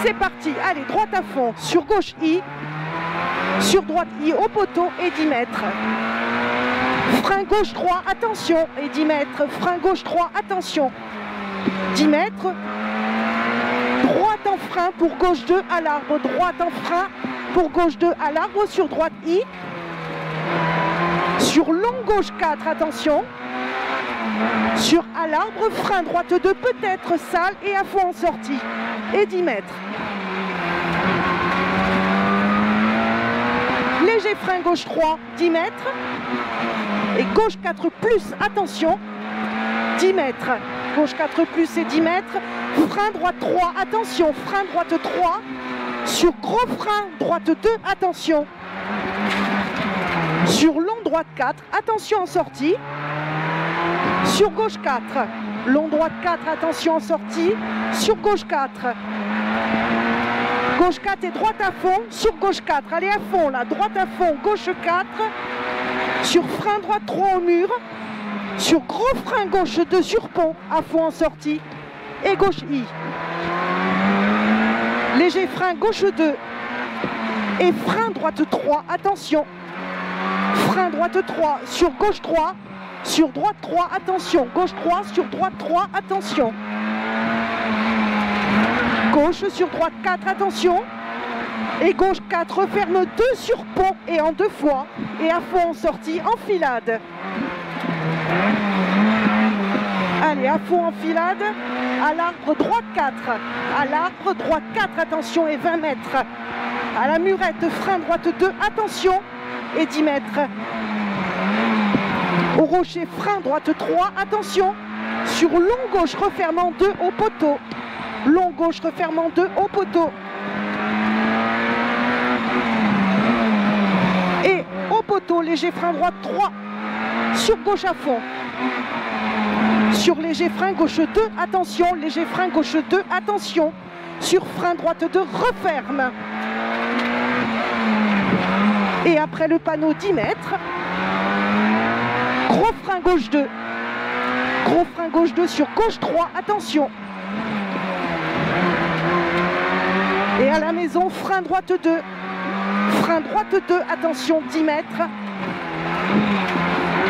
C'est parti, allez, droite à fond, sur gauche I, sur droite I au poteau et 10 mètres. Frein gauche 3, attention, et 10 mètres. Frein gauche 3, attention. 10 mètres. Droite en frein pour gauche 2 à l'arbre. Droite en frein pour gauche 2 à l'arbre sur droite I. Sur long gauche 4, attention. Sur à l'arbre, frein droite 2, peut-être sale et à fond en sortie. Et 10 mètres. Léger frein gauche 3, 10 mètres. Et gauche 4 plus, attention, 10 mètres. Gauche 4 plus et 10 mètres. Frein droite 3, attention, frein droite 3. Sur gros frein, droite 2, attention. Sur long droite 4, attention en sortie. Sur gauche 4, long droite 4, attention en sortie. Sur gauche 4. Gauche 4 et droite à fond, sur gauche 4. Allez à fond là, droite à fond, gauche 4. Sur frein droite 3 au mur. Sur gros frein gauche 2 sur pont, à fond en sortie. Et gauche I. Léger frein gauche 2. Et frein droite 3, attention. Frein droite 3, sur gauche 3. Sur droite 3, attention. Gauche 3, sur droite 3, attention. Gauche sur droite 4, attention. Et gauche 4, referme 2 sur pont et en 2 fois. Et à fond en sortie, enfilade. Allez, à fond enfilade. À l'arbre droite 4. À l'arbre droite 4, attention, et 20 mètres. À la murette, frein droite 2, attention. Et 10 mètres. Au rocher, frein droite 3, attention. Sur long gauche, refermant 2 au poteau. Long gauche, refermant 2 au poteau. Et au poteau, léger frein droite 3. Sur gauche à fond. Sur léger frein gauche 2, attention. Léger frein gauche 2, attention. Sur frein droite 2, referme. Et après le panneau 10 mètres. Gros frein gauche 2. Gros frein gauche 2 sur gauche 3, attention. Et à la maison, frein droite 2. Frein droite 2, attention, 10 mètres.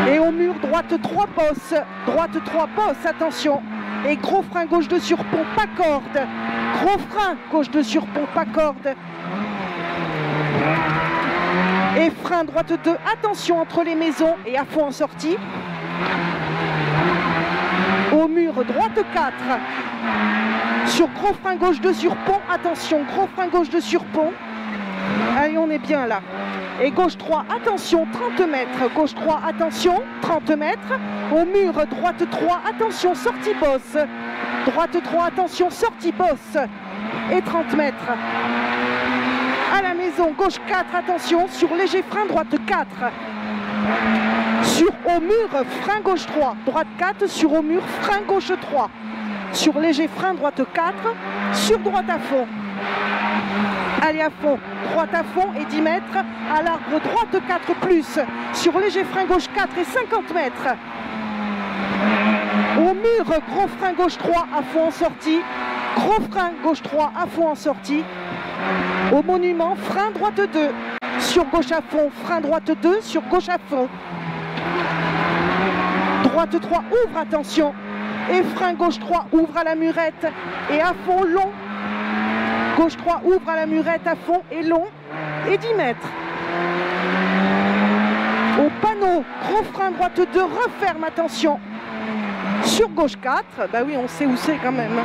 Et au mur, droite 3 bosses. Droite 3 bosses, attention. Et gros frein gauche 2 sur pont, pas corde. Gros frein gauche 2 sur pont, pas corde. Et frein droite 2, attention entre les maisons et à fond en sortie. Au mur, droite 4. Sur gros frein gauche 2 sur pont, attention, gros frein gauche 2 sur pont. Allez, on est bien là. Et gauche 3, attention, 30 mètres. Gauche 3, attention, 30 mètres. Au mur, droite 3, attention, sortie bosse. Droite 3, attention, sortie bosse. Et 30 mètres. À la maison, gauche 4, attention, sur léger frein, droite 4. Sur au mur, frein gauche 3. Droite 4, sur au mur, frein gauche 3. Sur léger frein, droite 4. Sur droite à fond. Allez à fond, droite à fond et 10 mètres. À l'arbre, droite 4 plus. Sur léger frein gauche 4 et 50 mètres. Au mur, gros frein gauche 3 à fond en sortie. Gros frein gauche 3 à fond en sortie. Au monument, frein droite 2. Sur gauche à fond, frein droite 2. Sur gauche à fond. Droite 3, ouvre, attention. Et frein gauche 3, ouvre à la murette. Et à fond, long. Gauche 3, ouvre à la murette, à fond et long. Et 10 mètres. Au panneau, gros frein droite 2, referme, attention. Sur gauche 4, bah oui, on sait où c'est quand même.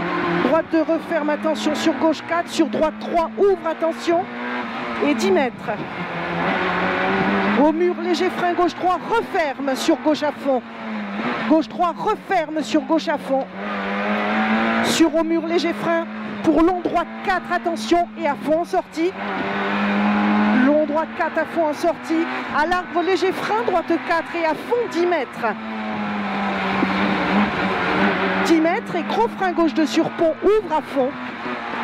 Droite 2, referme, attention. Sur gauche 4, sur droite 3, ouvre, attention. Et 10 mètres. Au mur, léger frein gauche 3, referme sur gauche à fond. Gauche 3, referme sur gauche à fond. Sur au mur, léger frein. Pour long droite 4, attention. Et à fond en sortie. Long droite 4, à fond en sortie. À l'arbre, léger frein, droite 4 et à fond 10 mètres. 10 mètres et gros frein gauche 2 sur pont, ouvre à fond.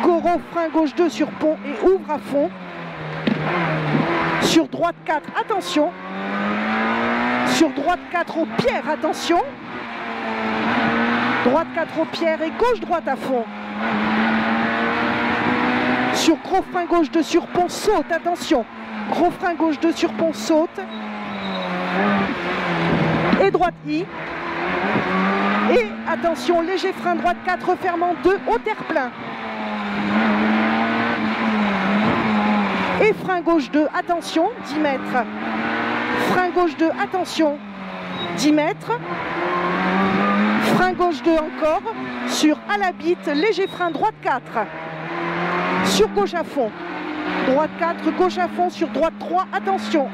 Gros frein gauche 2 sur pont et ouvre à fond. Sur droite 4, attention. Sur droite 4 aux pierres, attention. Droite 4 aux pierres et gauche droite à fond. Sur gros frein gauche 2 sur pont, saute, attention. Gros frein gauche 2 sur pont, saute. Et droite I. Et attention, léger frein droite 4, refermant 2 au terre-plein. Et frein gauche 2, attention, 10 mètres. Frein gauche 2, attention, 10 mètres. Frein gauche 2 encore, sur à la bite, léger frein droite 4. Sur gauche à fond. Droite 4, gauche à fond, sur droite 3, attention.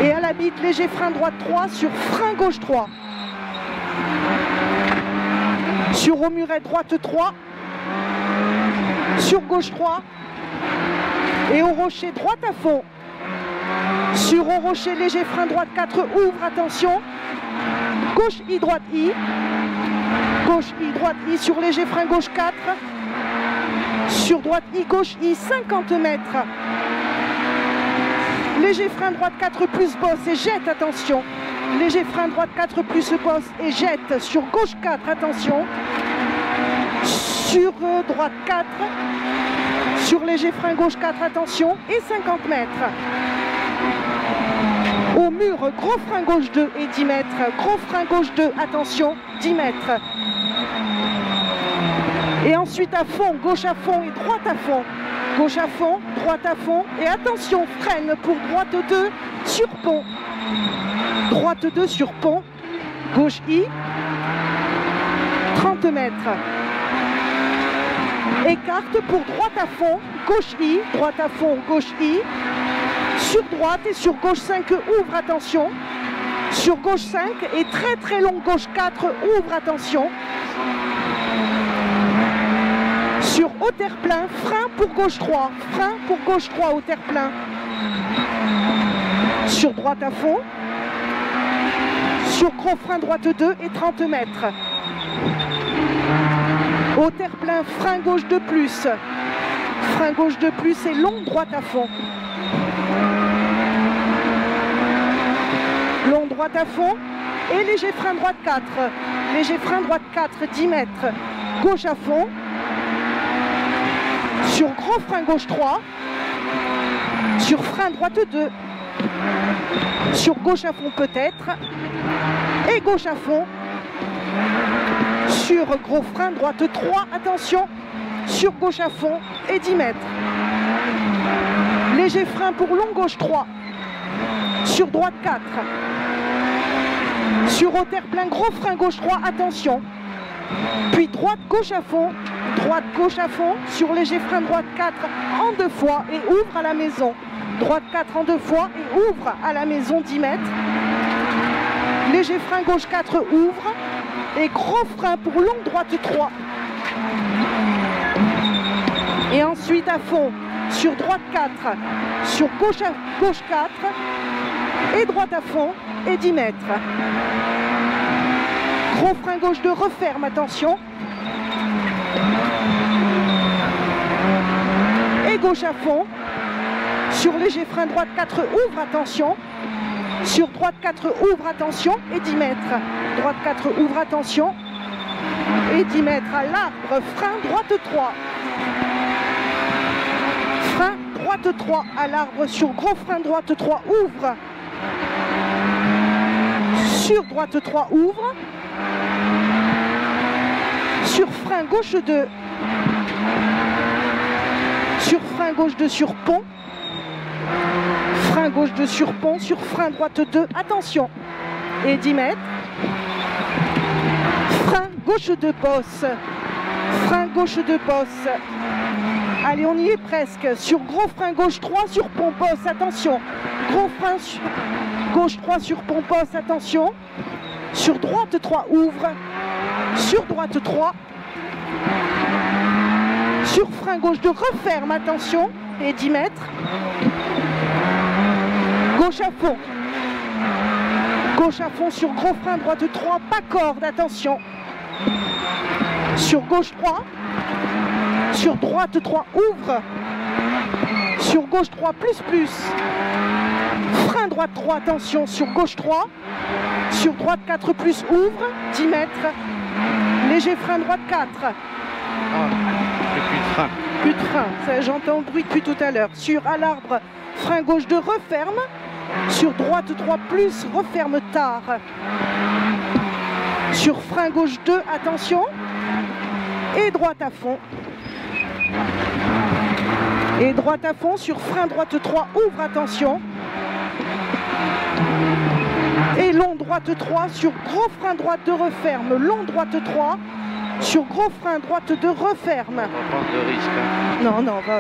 Et à la bite, léger frein droite 3, sur frein gauche 3. Sur au muret droite 3. Sur gauche 3. Et au rocher droite à fond. Sur au rocher, léger frein droite 4, ouvre, attention. Gauche I, droite I. Gauche I, droite I, sur léger frein gauche 4. Sur droite I, gauche I, 50 mètres. Léger frein droite 4 plus bosse et jette, attention. Léger frein droite 4 plus bosse et jette. Sur gauche 4, attention. Sur droite 4. Sur léger frein gauche 4, attention. Et 50 mètres. Au mur, gros frein gauche 2 et 10 mètres. Gros frein gauche 2, attention, 10 mètres. Et ensuite à fond, gauche à fond et droite à fond. Gauche à fond, droite à fond. Et attention, freine pour droite 2 sur pont. Droite 2 sur pont. Gauche I. 30 mètres. Écarte pour droite à fond. Gauche I. Droite à fond, gauche I. Sur droite et sur gauche 5, ouvre, attention. Sur gauche 5 et très très long gauche 4, ouvre, attention. Sur au terre-plein, frein pour gauche 3. Frein pour gauche 3 au terre-plein. Sur droite à fond. Sur gros frein droite 2 et 30 mètres. Au terre-plein, frein gauche 2 plus. Frein gauche 2 plus et long droite à fond. Long droite à fond et léger frein droite 4. Léger frein droite 4, 10 mètres. Gauche à fond. Sur gros frein gauche 3. Sur frein droite 2. Sur gauche à fond peut-être. Et gauche à fond. Sur gros frein droite 3, attention. Sur gauche à fond et 10 mètres. Léger frein pour long gauche 3. Sur droite 4. Sur au terre-plein, gros frein gauche 3, attention. Puis droite gauche à fond. Droite gauche à fond. Sur léger frein droite 4 en 2 fois et ouvre à la maison. Droite 4 en 2 fois et ouvre à la maison 10 mètres. Léger frein gauche 4, ouvre. Et gros frein pour long droite 3. Et ensuite à fond. Sur droite 4. Sur gauche 4. Et droite à fond et 10 mètres. Gros frein gauche 2, referme, attention. Et gauche à fond. Sur léger frein droite 4, ouvre, attention. Sur droite 4, ouvre, attention. Et 10 mètres. Droite 4, ouvre, attention. Et 10 mètres à l'arbre. Frein droite 3. Frein droite 3 à l'arbre. Sur gros frein droite 3, ouvre. Sur droite 3, ouvre. Sur frein gauche 2. Sur frein gauche 2 sur pont. Frein gauche 2 sur pont. Sur frein droite 2, attention. Et 10 mètres. Frein gauche 2 bosse. Frein gauche 2 bosse. Allez, on y est presque. Sur gros frein gauche 3 sur pont bosse, attention. Gros frein gauche 3 sur pont bosse, attention. Sur droite 3, ouvre. Sur droite 3. Sur frein gauche 2, referme, attention. Et 10 mètres. Gauche à fond. Gauche à fond sur gros frein droite 3, pas corde, attention. Sur gauche 3. Sur droite 3, ouvre. Sur gauche 3, plus. Frein droite 3, attention. Sur gauche 3. Sur droite 4, plus, ouvre. 10 mètres. Léger frein droite 4. Ah, j'ai plus de frein. Plus de frein, j'entends le bruit depuis tout à l'heure. Sur à l'arbre, frein gauche 2, referme. Sur droite 3 plus, referme tard. Sur frein gauche 2, attention. Et droite à fond. Et droite à fond, sur frein droite 3, ouvre, attention. Et long droite 3, sur gros frein droite 2, referme. Long droite 3, sur gros frein droite 2, referme. On va prendre de risque. Hein. Non, non, on va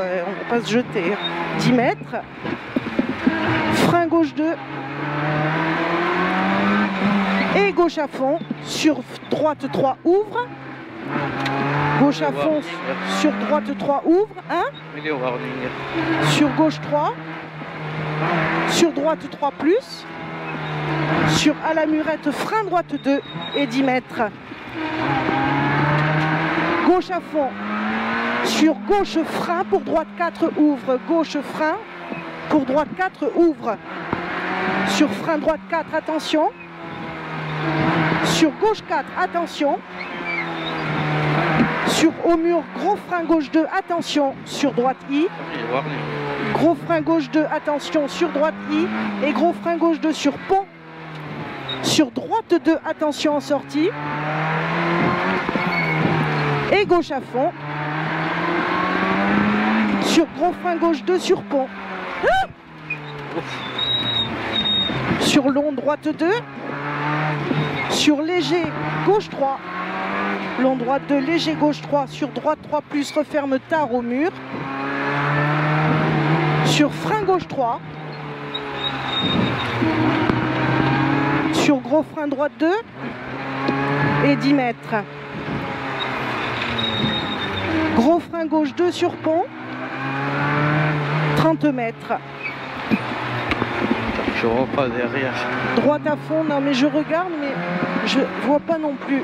pas se jeter. 10 mètres. Frein gauche 2. Et gauche à fond. Sur droite 3, ouvre. Gauche à fond, sur droite 3, ouvre. 1. Il est au warning. Sur gauche 3. Sur droite 3 plus. Sur à la murette, frein droite 2 et 10 mètres. Gauche à fond. Sur gauche frein, pour droite 4, ouvre. Gauche frein, pour droite 4, ouvre. Sur frein droite 4, attention. Sur gauche 4, attention. Sur au mur, gros frein gauche 2, attention. Sur droite I. Il est warning. Gros frein gauche 2, attention. Sur droite I. Et gros frein gauche 2 sur pont. Sur droite 2, attention en sortie. Et gauche à fond. Sur gros frein gauche 2 sur pont. Ah, sur long droite 2. Sur léger gauche 3. Long droite 2, léger gauche 3. Sur droite 3 plus, referme tard au mur. Sur frein gauche 3. Sur gros frein droite 2. Et 10 mètres. Gros frein gauche 2 sur pont. 30 mètres. Je vois pas derrière. Droite à fond, non mais je regarde mais je vois pas non plus.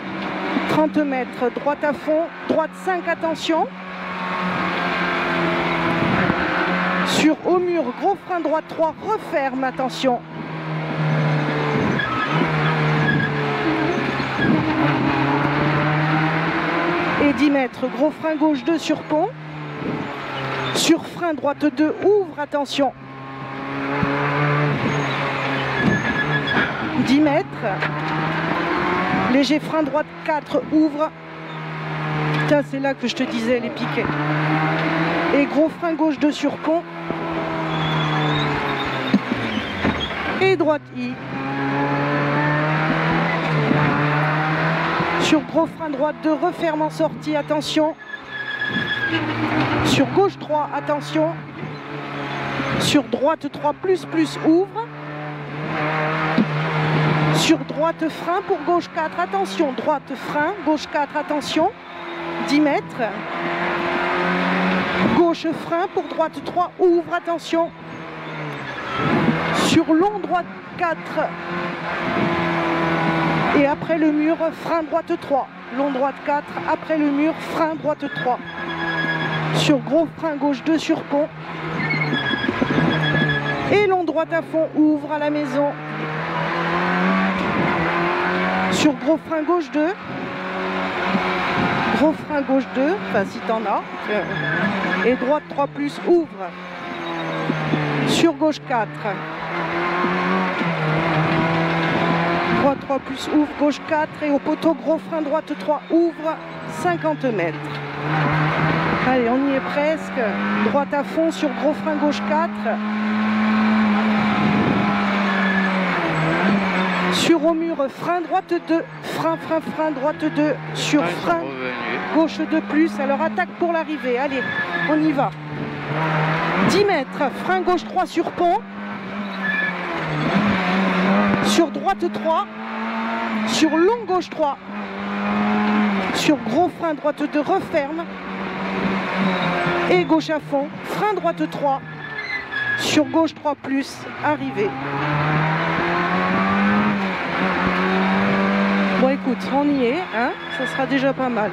30 mètres, droite à fond, droite 5, attention. Sur au mur, gros frein droite 3, referme, attention. Et 10 mètres, gros frein gauche 2 sur pont. Sur frein droite 2, ouvre, attention. 10 mètres. Léger frein droite 4, ouvre. Putain, c'est là que je te disais, les piquets. Et gros frein gauche 2 sur pont. Et droite I. Sur gros frein droite 2, referme en sortie, attention. Sur gauche 3, attention. Sur droite 3 plus, ouvre. Sur droite frein pour gauche 4, attention. Droite frein, gauche 4, attention. 10 mètres. Gauche frein pour droite 3, ouvre, attention. Sur long droite 4. Et après le mur, frein droite 3. Long droite 4, après le mur, frein droite 3. Sur gros frein gauche 2 sur pont. Et long droite à fond, ouvre à la maison. Sur gros frein gauche 2. Gros frein gauche 2, enfin si t'en as. Et droite 3 plus, ouvre. Sur gauche 4. Droite 3 plus, ouvre, gauche 4. Et au poteau, gros frein droite 3, ouvre, 50 mètres. Allez, on y est presque. Droite à fond sur gros frein gauche 4. Sur au mur, frein droite 2. Frein droite 2. Sur frein gauche 2 plus. Alors attaque pour l'arrivée. Allez, on y va. 10 mètres. Frein gauche 3 sur pont. Sur droite 3. Sur long gauche 3. Sur gros frein droite 2, referme. Et gauche à fond. Frein droite 3. Sur gauche 3 plus. Arrivée. Bon écoute, on y est, hein, ça sera déjà pas mal.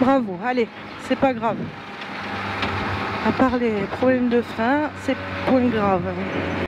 Bravo, allez, c'est pas grave. À part les problèmes de frein, c'est point grave.